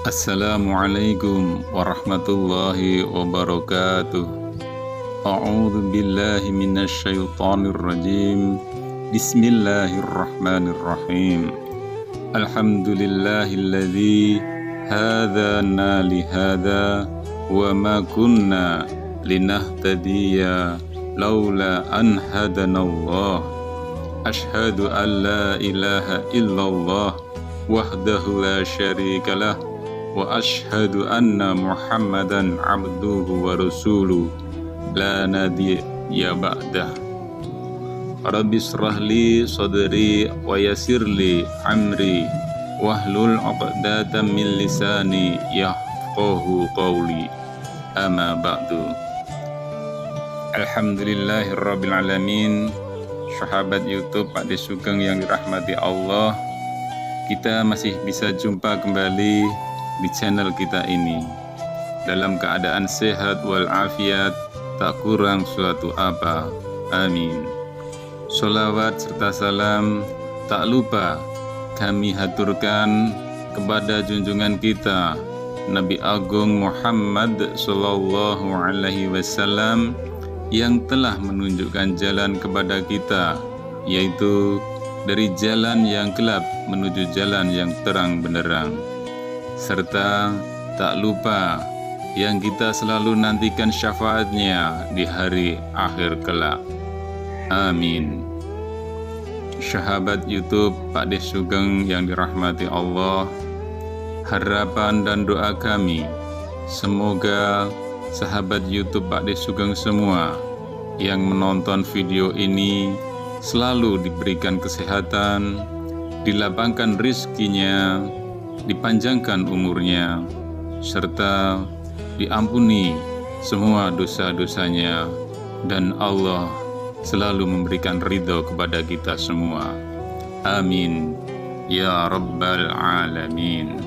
Assalamualaikum warahmatullahi wabarakatuh. A'udzu billahi minasyaitonir rajim. Bismillahirrahmanirrahim. Alhamdulillahilladzi hadana lihada wa ma kunna linahtadiya laula an hadanallah. Asyhadu an la ilaha illallah wahdahu la syarikalah wa ashhadu anna Muhammadan abduhu wa rasuluh la nabiyya ba'dah. Rabbi shrah li sadri wa yassir li amri wahlul 'uqdatam min lisani yafqahu qawli. Amma ba'du. Alhamdulillahirabbil alamin. Sahabat YouTube Pak De Sugeng yang dirahmati Allah, kita masih bisa jumpa kembali di channel kita ini dalam keadaan sehat walafiat, tak kurang suatu apa. Amin. Sholawat serta salam tak lupa kami haturkan kepada junjungan kita Nabi Agung Muhammad Sallallahu Alaihi Wasallam yang telah menunjukkan jalan kepada kita, yaitu dari jalan yang gelap menuju jalan yang terang benderang. Serta tak lupa yang kita selalu nantikan syafaatnya di hari akhir kelak. Amin. Sahabat YouTube Pak De Sugeng yang dirahmati Allah, harapan dan doa kami semoga sahabat YouTube Pak De Sugeng semua yang menonton video ini selalu diberikan kesehatan, dilapangkan rizkinya, dipanjangkan umurnya, serta diampuni semua dosa-dosanya, dan Allah selalu memberikan ridho kepada kita semua. Amin ya rabbal alamin.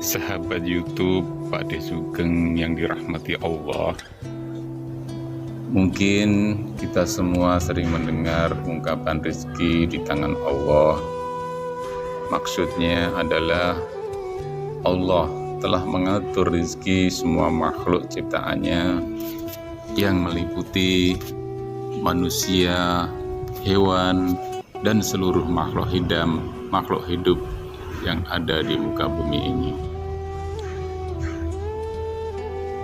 Sahabat YouTube Pak De Sugeng yang dirahmati Allah, mungkin kita semua sering mendengar ungkapan rezeki di tangan Allah. Maksudnya adalah Allah telah mengatur rezeki semua makhluk ciptaannya yang meliputi manusia, hewan, dan seluruh makhluk hidup yang ada di muka bumi ini.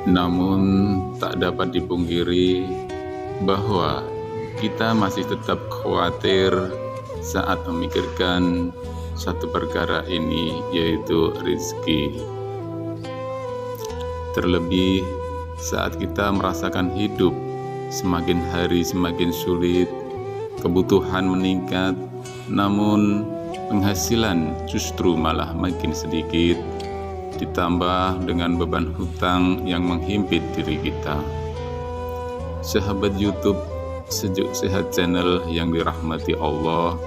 Namun tak dapat dipungkiri bahwa kita masih tetap khawatir saat memikirkan satu perkara ini, yaitu rezeki. Terlebih saat kita merasakan hidup semakin hari semakin sulit, kebutuhan meningkat, namun penghasilan justru malah makin sedikit, ditambah dengan beban hutang yang menghimpit diri kita. Sahabat YouTube Sejuk Sehat Channel yang dirahmati Allah,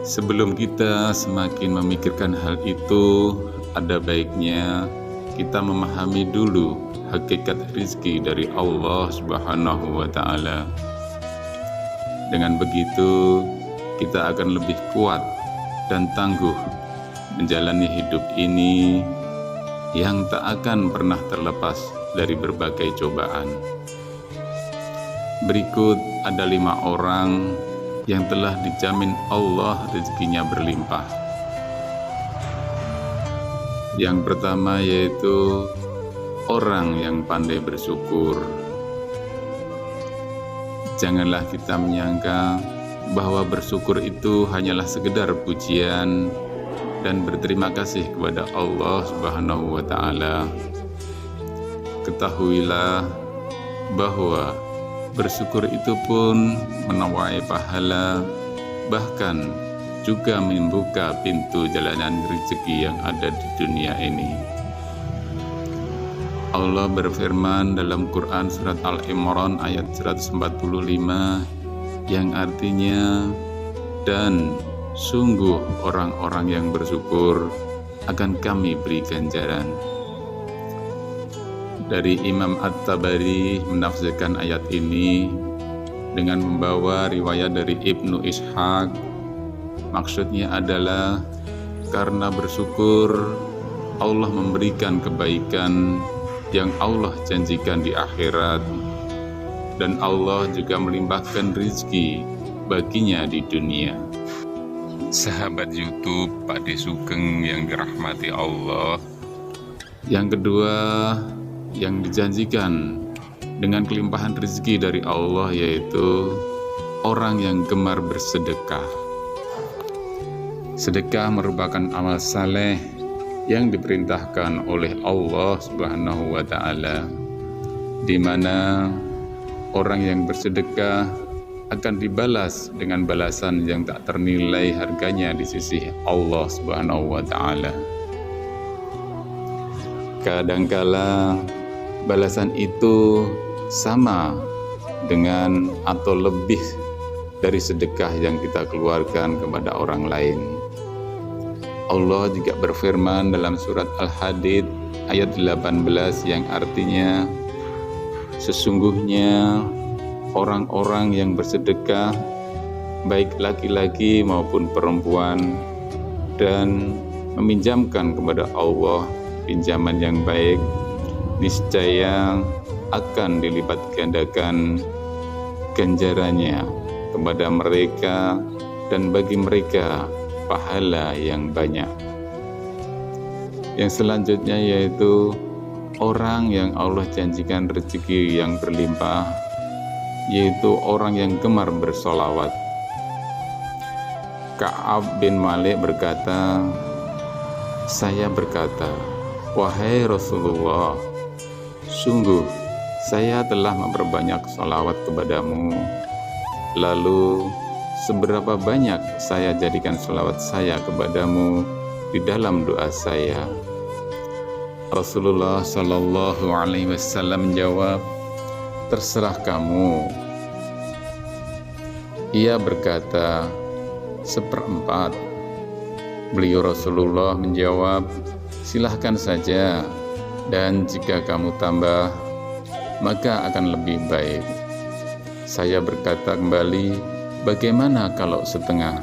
sebelum kita semakin memikirkan hal itu, ada baiknya kita memahami dulu hakikat rizki dari Allah Subhanahu wa Ta'ala. Dengan begitu, kita akan lebih kuat dan tangguh menjalani hidup ini yang tak akan pernah terlepas dari berbagai cobaan. Berikut ada 5 orang yang telah dijamin Allah rezekinya berlimpah. Yang pertama yaitu orang yang pandai bersyukur. Janganlah kita menyangka bahwa bersyukur itu hanyalah sekedar pujian dan berterima kasih kepada Allah Subhanahu wa Ta'ala. Ketahuilah bahwa bersyukur itu pun menuai pahala, bahkan juga membuka pintu jalanan rezeki yang ada di dunia ini. Allah berfirman dalam Quran surat Al-Imran ayat 145 yang artinya, dan sungguh orang-orang yang bersyukur akan kami beri ganjaran. Dari Imam At-Tabari menafsirkan ayat ini dengan membawa riwayat dari Ibnu Ishaq. Maksudnya adalah Karena bersyukur, Allah memberikan kebaikan yang Allah janjikan di akhirat, dan Allah juga melimpahkan rezeki baginya di dunia. Sahabat YouTube Pak De Sugeng yang dirahmati Allah, yang kedua yang dijanjikan dengan kelimpahan rezeki dari Allah yaitu orang yang gemar bersedekah. Sedekah merupakan amal saleh yang diperintahkan oleh Allah Subhanahu wa Ta'ala, di mana orang yang bersedekah akan dibalas dengan balasan yang tak ternilai harganya di sisi Allah Subhanahu wa Ta'ala. Kadangkala balasan itu sama dengan atau lebih dari sedekah yang kita keluarkan kepada orang lain. Allah juga berfirman dalam surat Al-Hadid ayat 18 yang artinya, sesungguhnya orang-orang yang bersedekah, baik laki-laki maupun perempuan, dan meminjamkan kepada Allah pinjaman yang baik, niscaya akan dilipat gandakan ganjarannya kepada mereka dan bagi mereka pahala yang banyak. Yang selanjutnya yaitu orang yang Allah janjikan rezeki yang berlimpah, yaitu orang yang gemar bersolawat. Ka'ab bin Malik berkata, saya berkata, wahai Rasulullah, sungguh saya telah memperbanyak solawat kepadamu. Lalu seberapa banyak saya jadikan sholawat saya kepadamu di dalam doa saya? Rasulullah Shallallahu Alaihi Wasallam menjawab, terserah kamu. Ia berkata, 1/4. Beliau Rasulullah menjawab, silahkan saja, dan jika kamu tambah, maka akan lebih baik. Saya berkata kembali, bagaimana kalau setengah?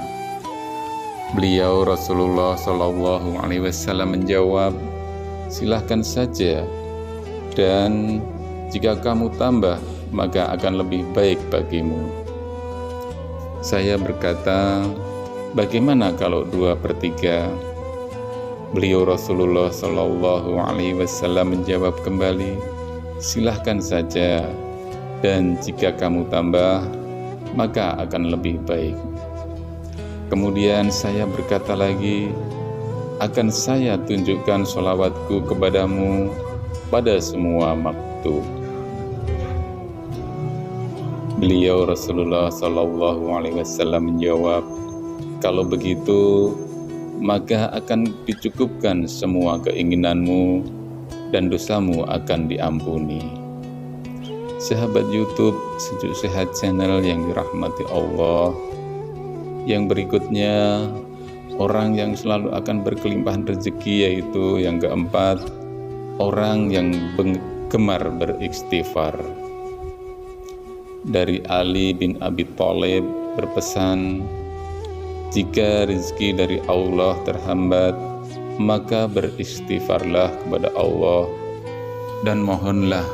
Beliau Rasulullah Shallallahu Alaihi Wasallam menjawab, silahkan saja, dan jika kamu tambah maka akan lebih baik bagimu. Saya berkata, bagaimana kalau 2/3? Beliau Rasulullah Shallallahu Alaihi Wasallam menjawab kembali, silahkan saja, dan jika kamu tambah maka akan lebih baik. Kemudian saya berkata lagi, akan saya tunjukkan sholawatku kepadamu pada semua waktu. Beliau Rasulullah Shallallahu Alaihi Wasallam menjawab, kalau begitu maka akan dicukupkan semua keinginanmu dan dosamu akan diampuni. Sahabat YouTube Sejuk Sehat Channel yang dirahmati Allah, yang berikutnya orang yang selalu akan berkelimpahan rezeki yaitu yang keempat, orang yang gemar beristighfar. Dari Ali bin Abi Thalib berpesan, jika rezeki dari Allah terhambat, maka beristighfarlah kepada Allah dan mohonlah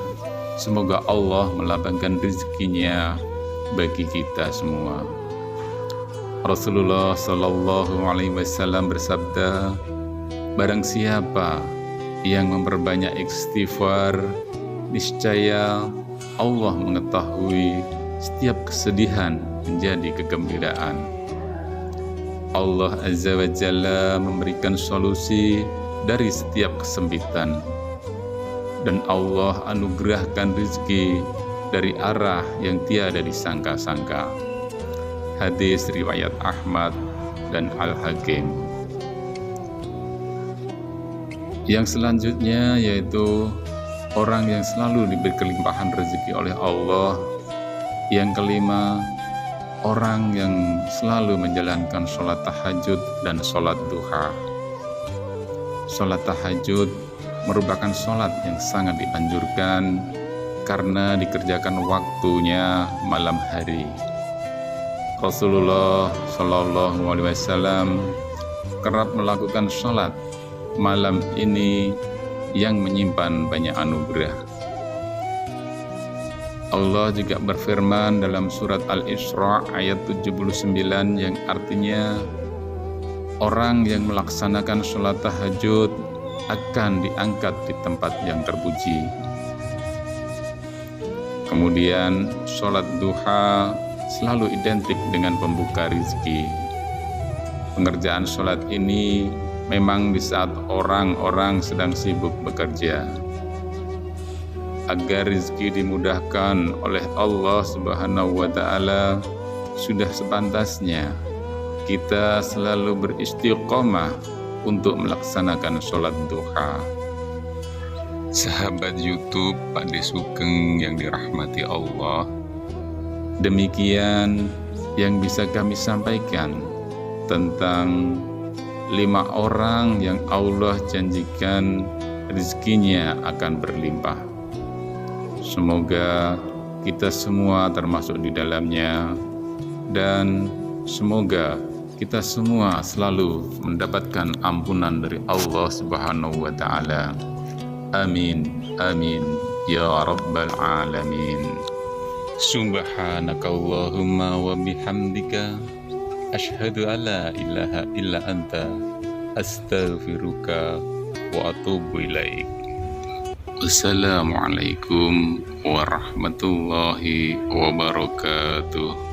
semoga Allah melapangkan rezekinya bagi kita semua. Rasulullah Shallallahu Alaihi Wasallam bersabda, barang siapa yang memperbanyak istighfar, niscaya Allah mengetahui setiap kesedihan menjadi kegembiraan. Allah Azza wa Jalla memberikan solusi dari setiap kesempitan, dan Allah anugerahkan rezeki dari arah yang tiada disangka-sangka. Hadis riwayat Ahmad dan Al-Hakim. Yang selanjutnya yaitu orang yang selalu diberi kelimpahan rezeki oleh Allah. Yang kelima, orang yang selalu menjalankan sholat tahajud dan sholat duha. Sholat tahajud merupakan sholat yang sangat dianjurkan karena dikerjakan waktunya malam hari. Rasulullah Shallallahu Alaihi Wasallam kerap melakukan sholat malam ini yang menyimpan banyak anugerah. Allah juga berfirman dalam surat Al-Isra ayat 79 yang artinya orang yang melaksanakan sholat tahajud akan diangkat di tempat yang terpuji. Kemudian sholat duha selalu identik dengan pembuka rizki. Pengerjaan sholat ini memang di saat orang-orang sedang sibuk bekerja. Agar rizki dimudahkan oleh Allah Subhanahu wa Ta'ala, sudah sepantasnya kita selalu beristiqomah untuk melaksanakan sholat duha. Sahabat YouTube Pak De Sugeng yang dirahmati Allah, demikian yang bisa kami sampaikan tentang 5 orang yang Allah janjikan rizkinya akan berlimpah. Semoga kita semua termasuk di dalamnya, dan semoga kita semua selalu mendapatkan ampunan dari Allah Subhanahu wa Ta'ala. Amin, amin, ya Rabbal Alamin. Subhanakallahumma wa bihamdika, asyhadu an la ilaha illa anta, astaghfiruka wa atubu ilaik. Wassalamualaikum warahmatullahi wabarakatuh.